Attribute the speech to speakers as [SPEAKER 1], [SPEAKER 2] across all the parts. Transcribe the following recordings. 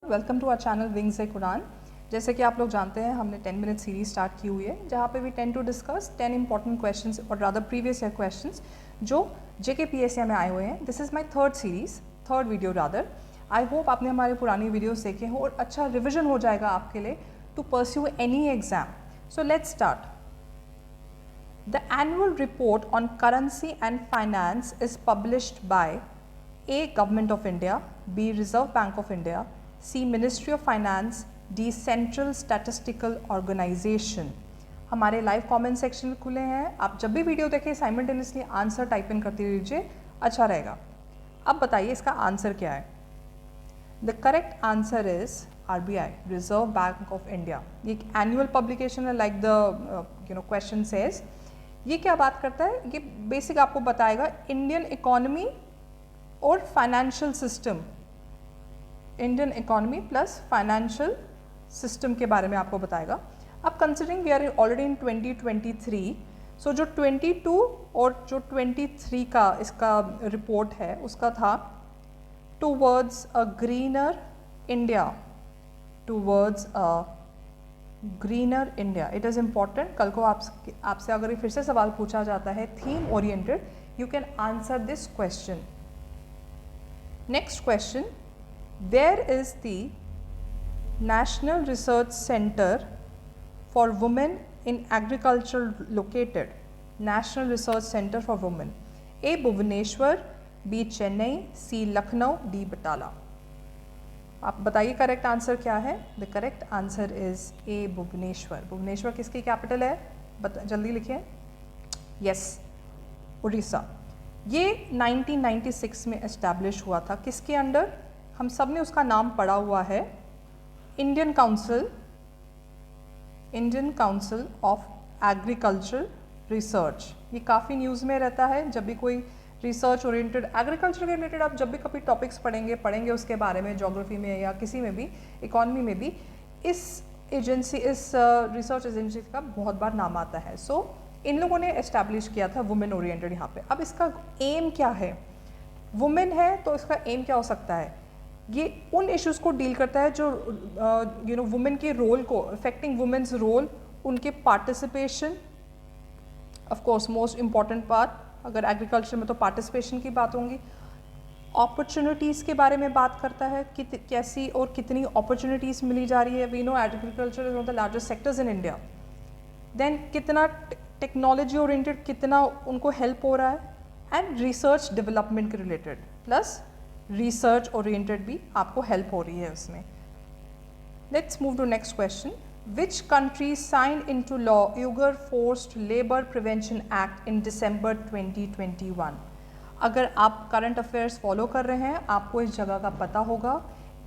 [SPEAKER 1] Welcome to our channel wings a Quran. जैसे कि आप लोग जानते हैं हमने 10 मिनट सीरीज स्टार्ट की हुई है जहाँ पे we tend to discuss 10 important questions और रादर प्रीवियस ईयर क्वेश्चंस जो JKPSC में आए हुए हैं। This is my third video rather. I hope आपने हमारे पुरानी वीडियोस देखे हों और अच्छा रिविजन हो जाएगा आपके लिए to pursue any exam. So let's start. The annual report on currency and finance is published by A. Government of India, B. Reserve Bank of India, C. Ministry of Finance, D. Central Statistical Organization। हमारे live comment section खुले हैं, आप जब भी video देखें simultaneously answer type in करते रहिए, अच्छा रहेगा। अब बताइए इसका आंसर क्या है। The correct answer is RBI, Reserve Bank of India. ये एक एनुअल पब्लिकेशन है लाइक द क्वेश्चन सेज। ये क्या बात करता है, ये बेसिक आपको बताएगा इंडियन इकोनॉमी और financial system, Indian economy plus financial system के बारे में आपको बताएगा। अब considering we are already in 2023, so जो 22 और जो 23 का इसका रिपोर्ट है उसका था towards a greener India, towards a greener India. It is important. कल को आपसे अगर फिर से सवाल पूछा जाता है theme oriented, you can answer this question. Next question, where is the national research centre for women in agriculture located? National research centre for women, A Bhubaneswar, B Chennai, C Lucknow, D Batala. आप बताइए करेक्ट आंसर क्या है। The correct answer is A Bhubaneswar. Bhubaneswar किसकी capital है, जल्दी लिखिए। Yes, Orissa. ये 1996 में एस्टैब्लिश हुआ था। किसके अंडर? हम सब ने उसका नाम पढ़ा हुआ है, Indian council of agriculture research. ये काफ़ी न्यूज़ में रहता है जब भी कोई रिसर्च ओरिएंटेड एग्रीकल्चर के रिलेटेड आप जब भी कभी टॉपिक्स पढ़ेंगे उसके बारे में, ज्योग्राफी में या किसी में भी, इकोनॉमी में भी, इस रिसर्च एजेंसी का बहुत बार नाम आता है। सो इन लोगों ने एस्टैब्लिश किया था वुमेन ओरिएंटेड यहाँ पे। अब इसका एम क्या है? वुमेन है तो इसका एम क्या हो सकता है? ये उन इश्यूज़ को डील करता है जो वुमेन के रोल को, अफेक्टिंग वुमेन्स रोल, उनके participation, of course most important part अगर एग्रीकल्चर में तो पार्टिसिपेशन की बात होंगी। अपॉर्चुनिटीज़ के बारे में बात करता है कि कैसी और कितनी अपॉर्चुनिटीज़ मिली जा रही है। We know agriculture is one of the largest sectors in India. Then कितना टेक्नोलॉजी ओरिएंटेड कितना उनको हेल्प हो रहा है, एंड रिसर्च डेवलपमेंट के रिलेटेड प्लस रिसर्च ओरिएंटेड भी आपको हेल्प हो रही है उसमें। Let's move to next question. Which country signed into law Uyghur Forced Labor Prevention Act in December 2021? अगर आप करंट अफेयर्स फॉलो कर रहे हैं आपको इस जगह का पता होगा।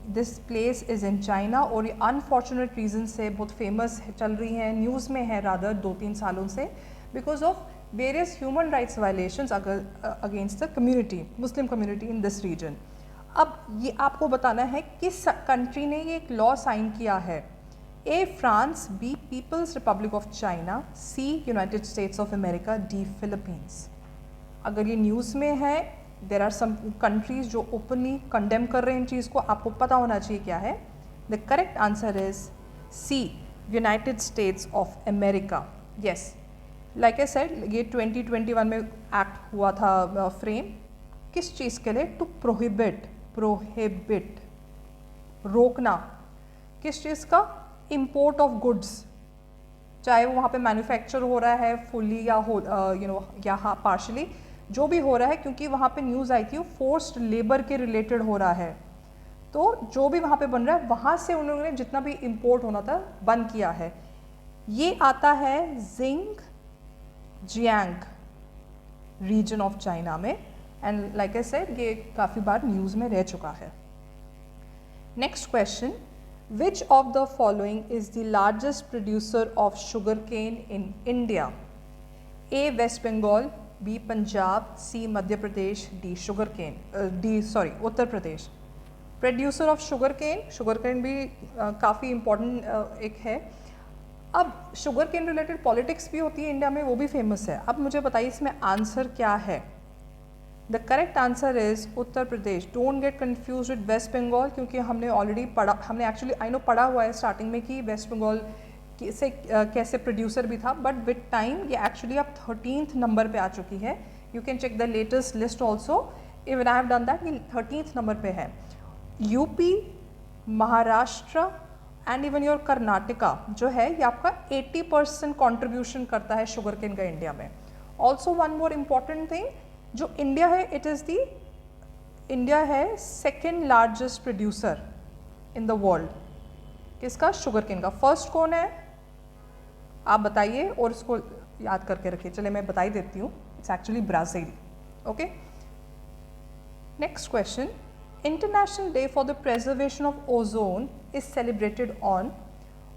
[SPEAKER 1] This place is in China और ये अनफॉर्चुनेट रीज़न से बहुत फेमस चल रही है, न्यूज़ में है रादर 2-3 सालों से, because of various human rights violations against the community, Muslim community in this region. अब ये आपको बताना है किस कंट्री ने ये एक लॉ साइन किया है। A France, B People's Republic of China, C United States of America, D Philippines. अगर ये न्यूज़ में है, देर आर सम कंट्रीज जो ओपनली कंडेम कर रहे हैं इन चीज़ को, आपको पता होना चाहिए क्या है। The correct answer is C, United States of America. Yes, like I said, ये 2021 में एक्ट हुआ था फ्रेम। किस चीज़ के लिए? टू प्रोहिबिट, रोकना। किस चीज़ का? इम्पोर्ट ऑफ गुड्स, चाहे वो वहाँ पे मैन्युफैक्चर हो रहा है फुल्ली या या पार्शली, जो भी हो रहा है, क्योंकि वहाँ पे न्यूज़ आई थी वो फोर्स्ड लेबर के रिलेटेड हो रहा है। तो जो भी वहाँ पे बन रहा है वहाँ से उन्होंने जितना भी इम्पोर्ट होना था बंद किया है। ये आता है जियांग रीजन ऑफ चाइना में, एंड लाइक आई सेड ये काफ़ी बार न्यूज़ में रह चुका है। Next question, Which of the following is the largest producer of sugarcane in India? A. West Bengal, B. Punjab, C. Madhya Pradesh, D. Uttar Pradesh. Producer of sugarcane भी काफ़ी important एक है। अब शुगरकेन रिलेटेड पॉलिटिक्स भी होती है इंडिया में, वो भी फेमस है। अब मुझे बताइए इसमें आंसर क्या है। The correct answer is Uttar Pradesh. Don't get confuse with West Bengal, क्योंकि हमने ऑलरेडी पढ़ा, हमने एक्चुअली आई नो पढ़ा हुआ है स्टार्टिंग में कि वेस्ट बंगाल से कैसे प्रोड्यूसर भी था, बट विद टाइम ये एक्चुअली अब 13th नंबर पे आ चुकी है. You can check the latest list also, even I have done that, ये 13th नंबर पे है. UP, Maharashtra and even your Karnataka जो है ये आपका 80% कॉन्ट्रीब्यूशन करता है शुगर केन का इंडिया में. Also one more important thing, जो इंडिया है इट इज़ दी, इंडिया है second largest producer in the world. किसका? शुगर केन का. फर्स्ट कौन है आप बताइए और इसको याद करके रखिए. चले मैं बता ही देती हूँ, it's actually Brazil. Okay, next question. International day for the preservation of ozone is celebrated on.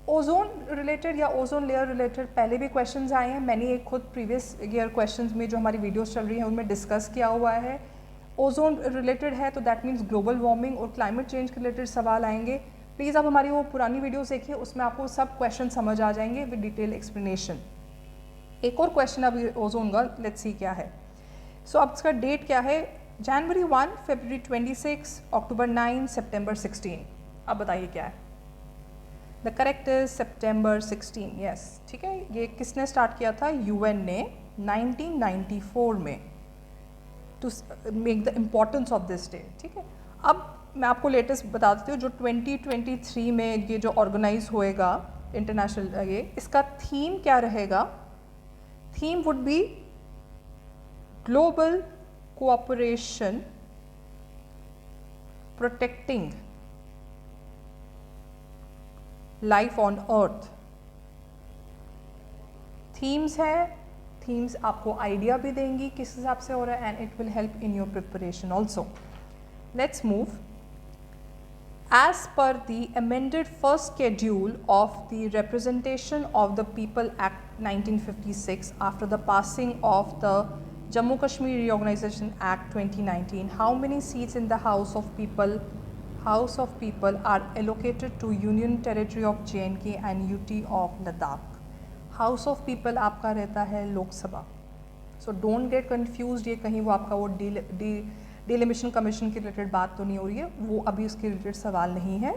[SPEAKER 1] Ozone related या ओजोन लेयर रिलेटेड पहले भी क्वेश्चंस आए हैं. मैंने एक खुद प्रीवियस ईयर क्वेश्चंस में जो हमारी वीडियोस चल रही हैं उनमें डिस्कस किया हुआ है. ओजोन रिलेटेड है तो दैट मीन्स ग्लोबल वार्मिंग और क्लाइमेट चेंज के रिलेटेड सवाल आएंगे. प्लीज़ आप हमारी वो पुरानी वीडियोस देखिए, उसमें आपको सब क्वेश्चन समझ आ जाएंगे विद डिटेल एक्सप्लेनेशन. एक और क्वेश्चन अभी ओजोन का, लेट्स सी क्या है. सो अब इसका डेट क्या है? जनवरी 1, फरवरी 26, अक्टूबर 9, सितंबर 16. अब बताइए क्या है? The correct is September 16. Yes, ठीक है. ये किसने स्टार्ट किया था? यूएन ने 1994 में, to make the importance of this day. ठीक है. अब मैं आपको लेटेस्ट बता देती हूँ, जो 2023 में ये जो ऑर्गेनाइज होएगा इंटरनेशनल, ये इसका थीम क्या रहेगा? Theme would be global cooperation protecting life on earth. Themes है, थीम्स आपको आइडिया भी देंगी किस हिसाब से हो रहा है, and it will help in your preparation also. Let's move. As per the amended first schedule of the Representation of the People Act 1956, after the passing of the Jammu Kashmir Reorganization Act 2019, how many seats in the House of People are allocated to Union Territory of J&K and UT of Ladakh? House of People आपका रहता है Lok Sabha. So don't get confused, ये कहीं वो आपका वो डिलिमिशन commission के related बात तो नहीं हो रही है, वो अभी उसके रिलेटेड सवाल नहीं है.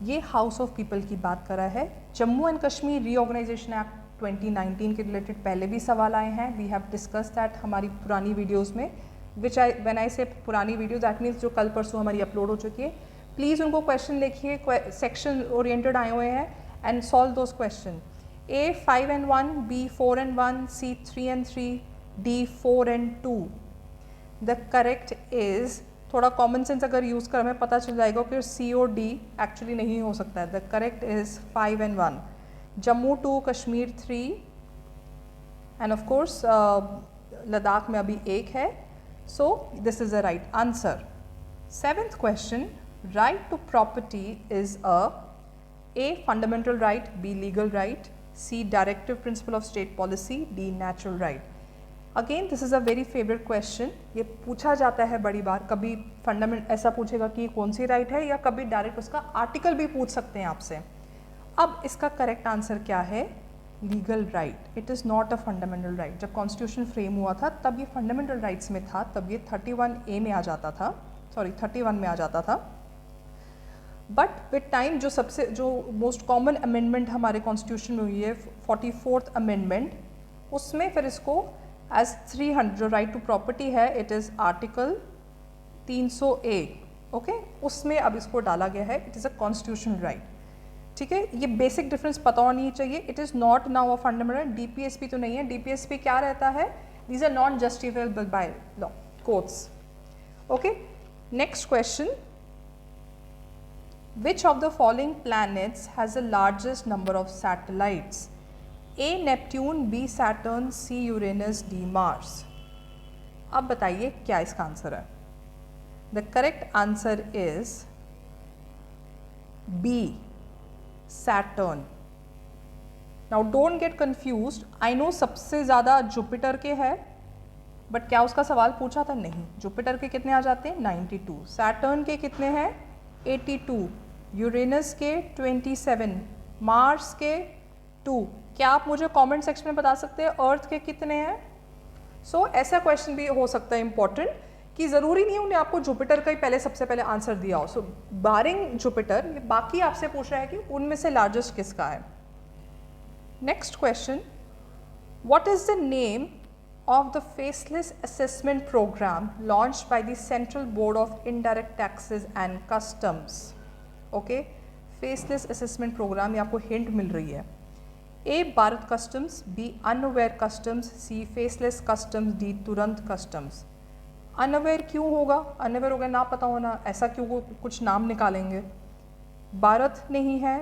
[SPEAKER 1] ये हाउस ऑफ पीपल की बात कर रहा है. Jammu and Kashmir reorganisation act 2019 के रिलेटेड पहले भी सवाल आए हैं. वी हैव डिस्कस दैट हमारी पुरानी वीडियोस में, विच व्हेन आई से पुरानी वीडियो दैट मीन्स जो कल परसों हमारी अपलोड हो चुकी है. प्लीज़ उनको क्वेश्चन लिखिए, सेक्शन ओरिएंटेड आए हुए हैं, and solve those question. A 5 and 1, B 4 and 1, C 3 and 3, D 4 and 2. The correct is, थोड़ा कॉमन सेंस अगर यूज़ कर हमें पता चल जाएगा कि सी और डी एक्चुअली नहीं हो सकता है. The correct is 5 and 1. Jammu 2, Kashmir 3, and of course Ladakh में अभी 1 है. So this is the right answer. 7th question. Right to property is A fundamental right, B legal right, C directive principle of state policy, D natural right. Again this is a very favourite question. ये पूछा जाता है बड़ी बार, कभी fundament ऐसा पूछेगा कि कौन सी राइट है, या कभी डायरेक्ट उसका आर्टिकल भी पूछ सकते हैं आपसे. अब इसका करेक्ट आंसर क्या है? Legal right. It is not a fundamental right. जब कॉन्स्टिट्यूशन फ्रेम हुआ था तब ये फंडामेंटल राइट्स में था, तब ये 31A में आ जाता था, 31 में आ जाता था. बट विद टाइम जो मोस्ट कॉमन अमेंडमेंट हमारे कॉन्स्टिट्यूशन में हुई है, 44th अमेंडमेंट, उसमें फिर इसको एज 300 जो राइट टू प्रॉपर्टी है, it is article 300A. Okay, उसमें अब इसको डाला गया है. It is a constitutional right. ठीक है, ये बेसिक डिफरेंस पता होनी चाहिए. It is not now a fundamental. DPSP तो नहीं है. DPSP क्या रहता है? These are not justifiable by law, courts. Okay, next question. Which of the following planets has the largest number of satellites? A Neptune, B Saturn, C Uranus, D Mars. अब बताइए क्या इसका आंसर है? The correct answer is B Saturn. Now don't get confused. I know सबसे ज़्यादा Jupiter के है, but क्या उसका सवाल पूछा था? नहीं. जुपिटर के कितने आ जाते हैं? 92. सैटर्न के कितने हैं? 82. यूरेनस के 27, मार्स के 2. क्या आप मुझे कमेंट सेक्शन में बता सकते हैं अर्थ के कितने हैं? सो ऐसा क्वेश्चन भी हो सकता है इम्पॉर्टेंट. कि ज़रूरी नहीं उन्हें आपको जुपिटर का ही पहले सबसे पहले आंसर दिया हो. सो बारिंग जुपिटर, बाकी आपसे पूछ रहा है कि उनमें से लार्जेस्ट किसका है. Next question, what is the name of the faceless assessment program launched by the Central Board of Indirect Taxes and Customs. Okay, faceless assessment program, ये आपको हिंट मिल रही है. A, Bharat customs, B, unaware customs, C, faceless customs, D, तुरंत customs. Unaware क्यों होगा? Unaware होगा ना पता होना, ऐसा क्यों कुछ नाम निकालेंगे? भारत नहीं है.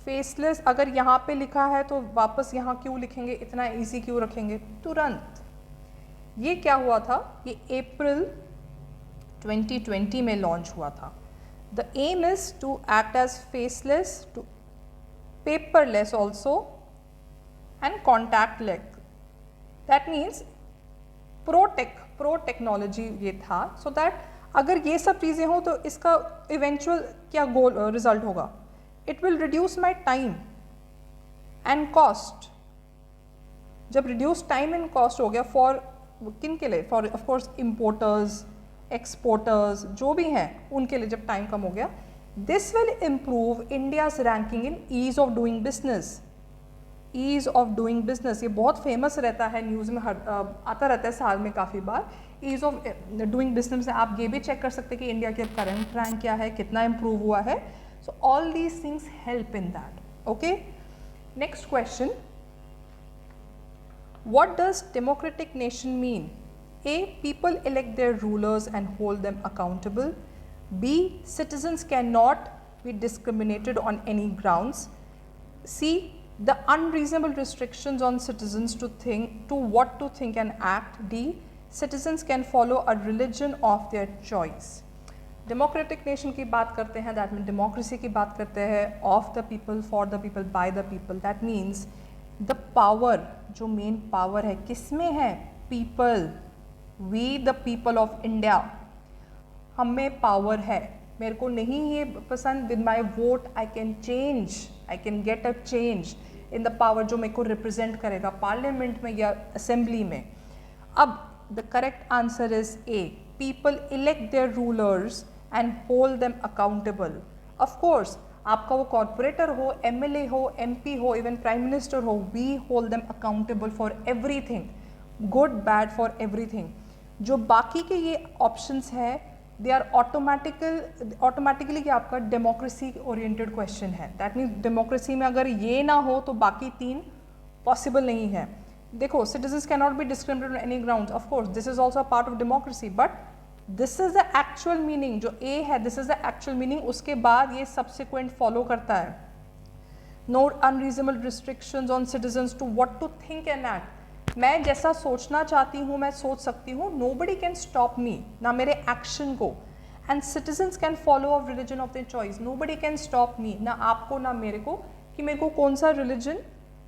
[SPEAKER 1] फेसलेस अगर यहाँ पे लिखा है तो वापस यहाँ क्यों लिखेंगे, इतना इजी क्यों रखेंगे? तुरंत. ये क्या हुआ था? ये अप्रैल 2020 में लॉन्च हुआ था. The aim is to act as faceless, to paperless also and contactless. That means pro technology ये था, सो दैट अगर ये सब चीज़ें हों तो इसका इवेंचुअल क्या गोल रिजल्ट होगा? It will reduce my time and cost. जब रिड्यूस टाइम एंड कॉस्ट हो गया फॉर किन के लिए? फॉर ऑफकोर्स इम्पोर्टर्स, एक्सपोर्टर्स, जो भी हैं उनके लिए जब टाइम कम हो गया, this will improve India's ranking in ease of doing business. Ease of doing business ये बहुत फेमस रहता है, न्यूज़ में आता रहता है साल में काफ़ी बार. ईज ऑफ डूइंग बिजनेस में आप ये भी चेक कर सकते हैं कि इंडिया के करंट रैंक क्या है, कितना इम्प्रूव हुआ है. So all these things help in that. Okay, next question, what does democratic nation mean? A, people elect their rulers and hold them accountable. B, citizens cannot be discriminated on any grounds. C, the unreasonable restrictions on citizens to what to think and act. D, citizens can follow a religion of their choice. Democratic nation की बात करते हैं, that mean democracy की बात करते हैं, of the people, for the people, by the people. That means the power, जो main power है किस में है? People. We the people of India, हम में पावर है. मेरे को नहीं ये पसंद, with my vote I can change, I can get a change in the power जो मेरे को रिप्रेजेंट करेगा पार्लियामेंट में या असेंबली में. अब the correct answer is A, people elect their rulers and hold them accountable. Of course आपका वो कॉर्पोरेटर हो, एमएलए हो, एमपी हो, इवन प्राइम मिनिस्टर हो, we hold them accountable for everything, good bad for everything. जो बाकी के ये ऑप्शंस है दे आर ऑटोमेटिकली आपका डेमोक्रेसी ओरिएंटेड क्वेश्चन है. दैट मीन्स डेमोक्रेसी में अगर ये ना हो तो बाकी तीन पॉसिबल नहीं है. देखो, citizens can not be discriminated on any grounds, of course this is also part of democracy, but this is the actual meaning. जो ए है this is the actual meaning, उसके बाद ये सब्सिक्वेंट फॉलो करता है. No unreasonable restrictions on citizens to what to think and act. मैं जैसा सोचना चाहती हूँ मैं सोच सकती हूँ, नोबडी कैन स्टॉप मी, ना मेरे एक्शन को. And citizens can follow a religion of their choice, nobody can stop me, ना आपको ना मेरे को, कि मेरे को कौन सा रिलीजन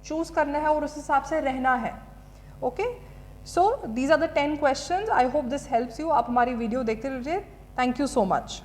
[SPEAKER 1] चूज करना है और उस हिसाब से रहना है. Okay, so these are the 10 questions. I hope this helps you. आप हमारी वीडियो देखते रहिए. Thank you so much.